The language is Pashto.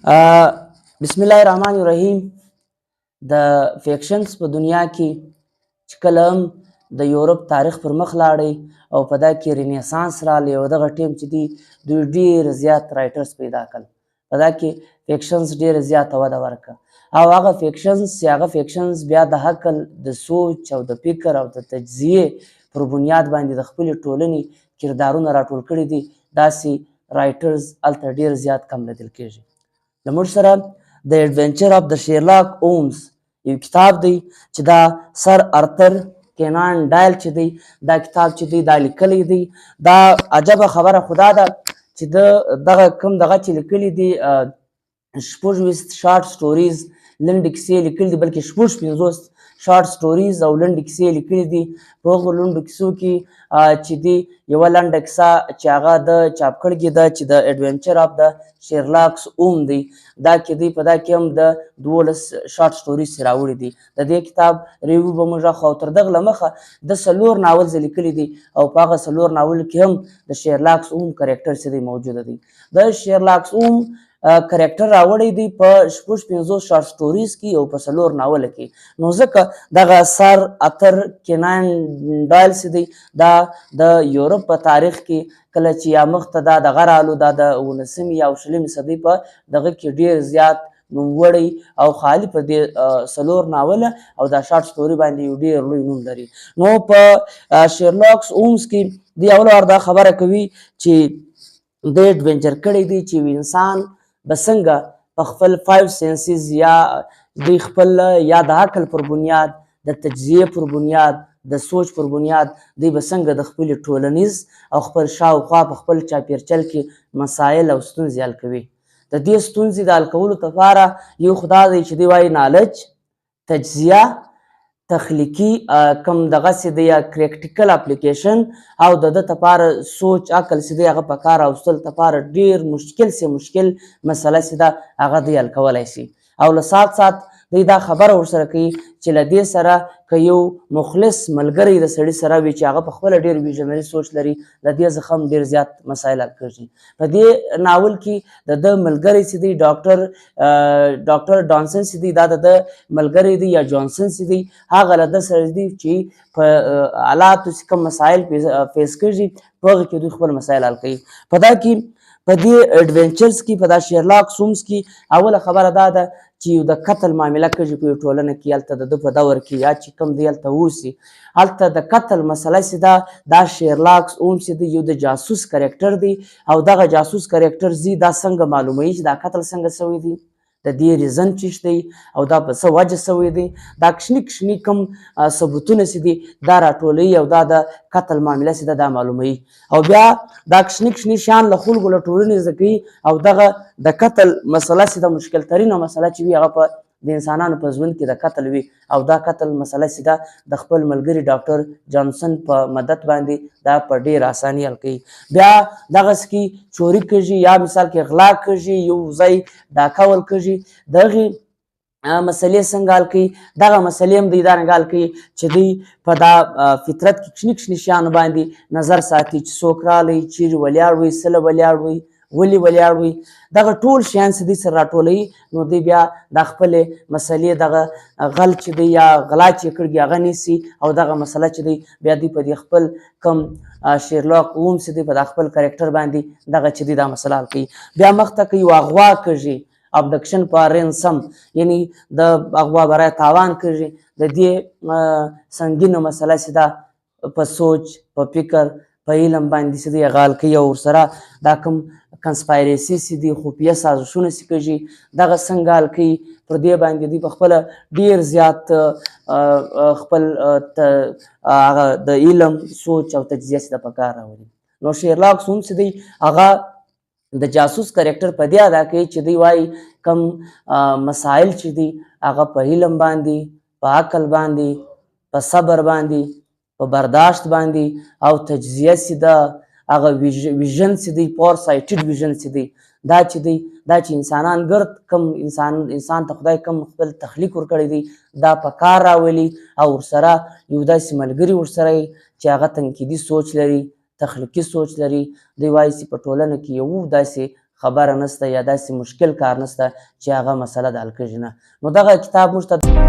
بسم الله الرحمن الرحیم. د فیکشنز په دنیا کې چې کله هم د یورپ تاریخ پر مخ لاړی او په دا کې رینیسانس راغلی او دغه ټیم چې دی دوی ډېر زیات رایټرز پیدا کړل، په دا کې فیکشنز ډېره زیاته وده ورکړه او هغه فیکشنز بیا د عقل د سوچ او د فکر او د تجزیې پر بنیاد باندې د خپلې ټولنې کردارونه راټول کړي دي. داسې رایټرز هلته ډېر زیات کم لیدل کېږي. زموږ سره د ایډونچر آف د شیرلاک هومز یو کتاب دی چې دا سر ارتر کینان ډایل چې دی دا کتاب چې دی دا لیکلی دی. دا عجبه خبره خو دا ده چې دغه کوم دغه چې لیکلي دي 26 شارټ سټوریز لنډې کیسې لیکلي دي، بلکې 56 شارټ سټوریز او لنډې کیسې لیکلي دي. په هغو لنډو کیسو کې چې دی یوه لنډه کیسه چې هغه د چاپ کړې ده چې د ایډونچر آف د شیرلاکس هوم دی، دا کې دی په دا کې هم د 12 شارټ سټوریز راوړي دي. د دې کتاب ریویو به موږ راخو او تر دغه له مخه د 4 ناولز لیکلي دي او په هغه 4 ناول کې هم د شیرلاکس هوم کرکټر چې دی موجوده دی. د شیرلاکس هوم کرکټر راوړی دی په 56 شارټ سټوریز کې او په 4 ناوله کې. نو ځکه دغه سر اتر کینان ډایل چې دی دا د یورپ په تاریخ کې کله چې یا مخته دا دغه رالو دا د 19مې او 20مې صدۍ په دغه کې ډېر زیات نوموړی او خالي په دې 4 ناوله او دا شارټ سټوري باندې یو ډېر لوی نوم لري. نو په شیرلاکس هومز کې دی اول وار دا خبره کوي چې د ایډونچر کړی دی چې انسان به څنګه په خپل 5 سینسز یا د خپل یا د عقل پر بنیاد د تجزیې پر بنیاد د سوچ پر بنیاد دوی به څنګه د خپل ټولنیز او خپل شاوخوا په خپل چاپیرچل کې مسایل او ستونزې حل کوي. د دې ستونزې د حل کولو لپاره یو خدا دی چې دی وایي نالج، تجزیه، تخلیقي کم دغسې دی یا کرکټیکل اپلیکیشن او د ده لپاره سوچ عقل چې دی هغه په کار راوستل لپاره ډېر مشکل مسله چې ده هغه دی حل کولی شي. او له سات دوی دا خبره ورسره کوي چې له دې سره که یو مخلص ملګری د سړي سره وي چې هغه په خپله ډېر ویژنري سوچ لري له دې څخه هم ډېر زیات مسایل حل کېږي. په دې ناول کې د ده ملګری چې دی ډاکټر ډانسن چې دی دا د ده ملګری دی یا جانسن چې دی هغه له ده سره دی چې په حالاتو چې کوم مسایل فیس کېږي په هغې کې دوی خپل مسایل حل کوي. په دا کې په دې ایډونچرز کې په دا شیرلاکس هومز کې اوله خبره دا ده چې یو د قتل معامله کېږي په یو ټولنه کې هلته د ده په دور کې یا چې کوم دی هلته اوسي هلته د قتل مسله چې ده دا شیرلاکس هومز چې دی یو د جاسوس کرکټر دی او دغه جاسوس کرکټر زی دا څنګه معلوموي چې دا قتل څنګه سوی دی، د دې ریزن چیش دی او دا په څه وجه سوی دی، دا کشني کوم ثبوتونه چې دي دا راټولوي او دا د قتل معامله چې ده دا معلوموي او بیا دا کشني شیان له خلکو له ټولنې زده کوي او دغه د قتل مسله چې ده مشکل ترینه مسله چې وي هغه په د انسانانو په ژوند کې د قتل وي او دا قتل مسله چې ده د خپل ملګري ډاکټر جانسن په مدد باندې دا په ډېر اساني حل کوي. بیا دغسې کې چوري کېږي یا مثال کې غلا کېږي، یو ځای ډاکه ورکېږي، دغې مسلې څنګه حل کوي دغه مسلې هم دوی دارنګه حل کوي چې دوی په دا فطرت کې کشني شیانو باندې نظر ساتي چې څوک راغلی، چیرې ولیاړ وي، څله ولیاړ وي، ولې ولیاړ وي، دغه ټول شیان چې دوی سره راټولوي نو دوی بیا دا خپلې مسلې دغه غل چې دی یا غلا چې یې کړي هغه نیسي او دغه مسله چې دی بیا دوی په دې خپل کوم شیرلاک هومز چې دی په دا خپل کرکټر باندې دغه چې دی دا مسله حل کوي. بیا مخته که یو اغوا کېږي ابډکشن په رینسم یعنی د اغوا برای تاوان کېږي د دې سنګینه مسله چې ده په سوچ په فکر په علم باندې چې دی هغه حل کوي او ورسره دا کوم کنسپایرسي چې دي خفیه سازشونه چې کېږي دغه څنګه حل کوي پر دې باندې دوی په خپله ډېر زیات خپل هغه د علم سوچ او تجزیه چې ده په کار راولي. نو شیرلاکس هومز چې دی هغه د جاسوس کرکټر په دې ادا کوي چې دوی وایي کم مسایل چې دي هغه په علم باندې، په عقل باندې، په صبر باندې، په برداشت باندې او تجزیه چې ده هغه ویژن چې دی فور سایټډ ویژن چې دی دا چې انسانان ګرد کم انسان ته خدای کم خپل تخلیق ورکړی دی دا په کار راولي او ورسره یو داسې ملګري ورسره چې هغه تنقیدي سوچ لري، تخلیقي سوچ لري. دوی وایي چې په ټولنه کې یو داسې خبره نشته یا داسې مشکل کار نشته چې هغه مسله د حل کېږي نه. نو دغه کتاب موږ ته